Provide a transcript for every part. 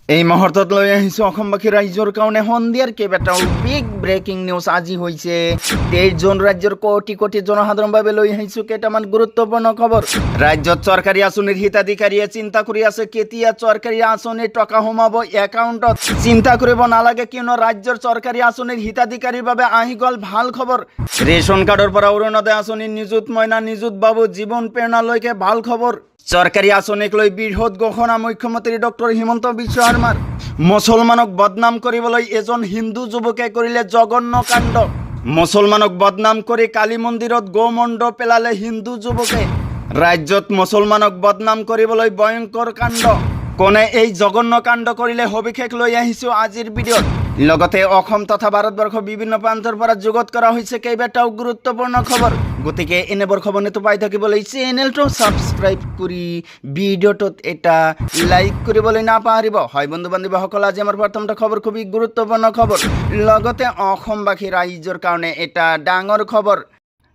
এই মুহূৰ্তত লৈ আহিছো অসমবাসী ৰাইজৰ কাৰণে সন্ধিয়াৰ কেইবাটাও বিগ ব্ৰেকিং নিউজ আজি হৈছে 23জন ৰাজ্যৰ কোটি কোটি জনসাধাৰণৰ বাবে লৈ আহিছো কেইটামান গুৰুত্বপূৰ্ণ খবৰ। ৰাজ্যত চৰকাৰী আঁচনিৰ হিতাধিকাৰীয়ে চিন্তা কৰি আছে কেতিয়া চৰকাৰী আঁচনিৰ টকা সোমাব একাউণ্টত। চিন্তা কৰিব নালাগে কিয়নো ৰাজ্যৰ চৰকাৰী আঁচনিৰ হিতাধিকাৰীৰ বাবে আহি গ'ল ভাল খবৰ। ৰেচন কাৰ্ডৰ পৰা অৰুণোদয় আঁচনি, নিযুত মইনা, নিযুত বাবু, জীৱন প্ৰেৰণালৈকে ভাল খবৰ। চৰকাৰী আঁচনিক লৈ বৃহৎ ঘোষণা মুখ্যমন্ত্ৰী ডক্টৰ হিমন্ত বিশ্ব শৰ্মাৰ। মুছলমানক বদনাম কৰিবলৈ এজন হিন্দু যুৱকে কৰিলে জঘন্য কাণ্ড। মুছলমানক বদনাম কৰি কালী মন্দিৰত গোমণ্ড পেলালে হিন্দু যুৱকে। ৰাজ্যত মুছলমানক বদনাম কৰিবলৈ ভয়ংকৰ কাণ্ড। কোনে এই জঘন্য কাণ্ড কৰিলে সবিশেষ লৈ আহিছো আজিৰ ভিডিঅ'ত। লগতে অসম তথা ভাৰতবৰ্ষৰ বিভিন্ন প্ৰান্তৰ পৰা যোগত কৰা হৈছে কেইবাটাও গুৰুত্বপূৰ্ণ খবৰ। গতিকে এনেবোৰ খবৰ নিতৌ পাই থাকিবলৈ চেনেলটো ছাবস্ক্ৰাইব কৰি ভিডিঅ'টোত এটা লাইক কৰিবলৈ নাপাহৰিব। হয় বন্ধু বান্ধৱীসকল, আজি আমাৰ প্ৰথমটো খবৰ খুবেই গুৰুত্বপূৰ্ণ খবৰ। লগতে অসমবাসী ৰাইজৰ কাৰণে এটা ডাঙৰ খবৰ।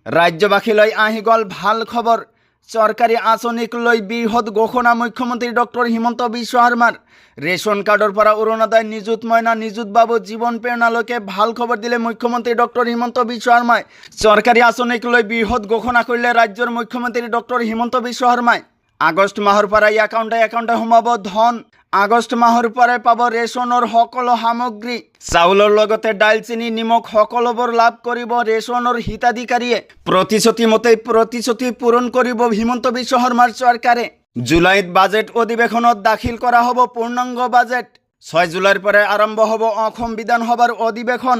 ৰাজ্যবাসীলৈ আহি গ'ল ভাল খবৰ। চৰকাৰী আঁচনিক লৈ বৃহৎ ঘোষণা মুখ্যমন্ত্ৰী ডক্টৰ হিমন্ত বিশ্ব শৰ্মাৰ। ৰেচন কাৰ্ডৰ পৰা অৰুণোদয়, নিযুত মইনা, নিযুত বাবু, জীৱন প্ৰেৰণালৈকে ভাল খবৰ দিলে মুখ্যমন্ত্ৰী ডক্টৰ হিমন্ত বিশ্ব শৰ্মাই। চৰকাৰী আঁচনিক লৈ বৃহৎ ঘোষণা কৰিলে ৰাজ্যৰ মুখ্যমন্ত্ৰী ডক্টৰ হিমন্ত বিশ্ব শৰ্মাই। আগষ্ট মাহৰ পৰাই একাউণ্টে সোমাব ধন। আগষ্ট মাহৰ পৰাই পাব ৰেচনৰ সকলো সামগ্ৰী। চাউলৰ লগতে দাইল, চেনি, নিমখ সকলোবোৰ লাভ কৰিব ৰেচনৰ হিতাধিকাৰীয়ে। প্ৰতিশ্ৰুতি মতে প্ৰতিশ্ৰুতি পূৰণ কৰিব হিমন্ত বিশ্ব শৰ্মাৰ চৰকাৰে। জুলাইত বাজেট অধিৱেশনত দাখিল কৰা হ'ব পূৰ্ণাংগ বাজেট। 6 জুলাইৰ পৰাই আৰম্ভ হ'ব অসম বিধানসভাৰ অধিৱেশন।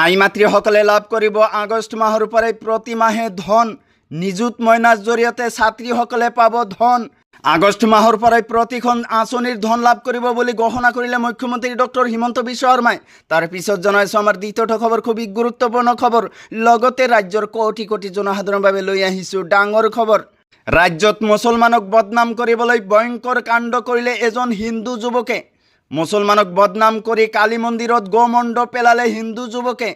আই মাতৃসকলে লাভ কৰিব আগষ্ট মাহৰ পৰাই প্ৰতি মাহে ধন। নিযুত মইনাৰ জৰিয়তে ছাত্ৰীসকলে পাব ধন। আগষ্ট মাহৰ পৰাই প্ৰতিখন আঁচনিৰ ধন লাভ কৰিব বুলি ঘোষণা কৰিলে মুখ্যমন্ত্ৰী ডক্টৰ হিমন্ত বিশ্ব শৰ্মাই। তাৰ পিছত জনাইছোঁ আমাৰ দ্বিতীয়টো খবৰ, খুবেই গুৰুত্বপূৰ্ণ খবৰ। লগতে ৰাজ্যৰ কোটি কোটি জনসাধাৰণৰ বাবে লৈ আহিছোঁ ডাঙৰ খবৰ। ৰাজ্যত মুছলমানক বদনাম কৰিবলৈ ভয়ংকৰ কাণ্ড কৰিলে এজন হিন্দু যুৱকে। মুছলমানক বদনাম কৰি কালী মন্দিৰত গোমণ্ড পেলালে হিন্দু যুৱকে।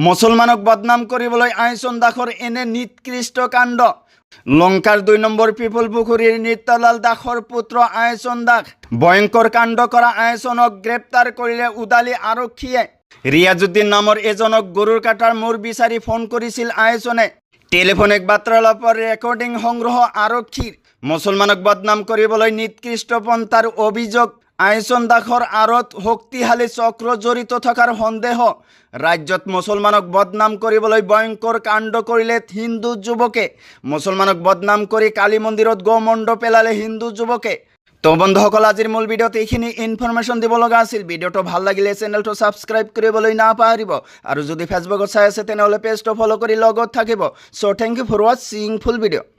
মুছলমানক বদনাম কৰিবলৈ আয়চন দাসৰ এনে নিকৃষ্ট কাণ্ড। লংকাৰ 2 নম্বৰ পিপল পুখুৰীৰ নিত্যলাল দাসৰ পুত্ৰ আয়চন দাস। ভয়ংকৰ কাণ্ড কৰা আয়চনক গ্ৰেপ্তাৰ কৰিলে উদালি আৰক্ষীয়ে। ৰিয়াজুদ্দিন নামৰ এজনক গৰুৰ কাটাৰ মূৰ বিচাৰি ফোন কৰিছিল আয়চনে। টেলিফোনিক বাৰ্তালাপৰ ৰেকৰ্ডিং সংগ্ৰহ আৰক্ষীৰ। মুছলমানক বদনাম কৰিবলৈ নিকৃষ্ট পন্থাৰ অভিযোগ। আয়চন দাসৰ আঁৰত শক্তিশালী চক্ৰ জড়িত থকাৰ সন্দেহ। ৰাজ্যত মুছলমানক বদনাম কৰিবলৈ ভয়ংকৰ কাণ্ড কৰিলে হিন্দু যুৱকে। মুছলমানক বদনাম কৰি কালী মন্দিৰত গোমণ্ড পেলালে হিন্দু যুৱকে। তো বন্ধুসকল, আজিৰ মূল ভিডিঅ'ত এইখিনি ইনফৰমেশ্যন দিব লগা আছিল। ভিডিঅ'টো ভাল লাগিলে চেনেলটো ছাবস্ক্ৰাইব কৰিবলৈ নাপাহৰিব। আৰু যদি ফেচবুকত চাই আছে তেনেহ'লে পেজটো ফ'ল' কৰি লগত থাকিব। চ' থেংক ইউ ফৰ ৱাচিং ফুল ভিডিঅ'।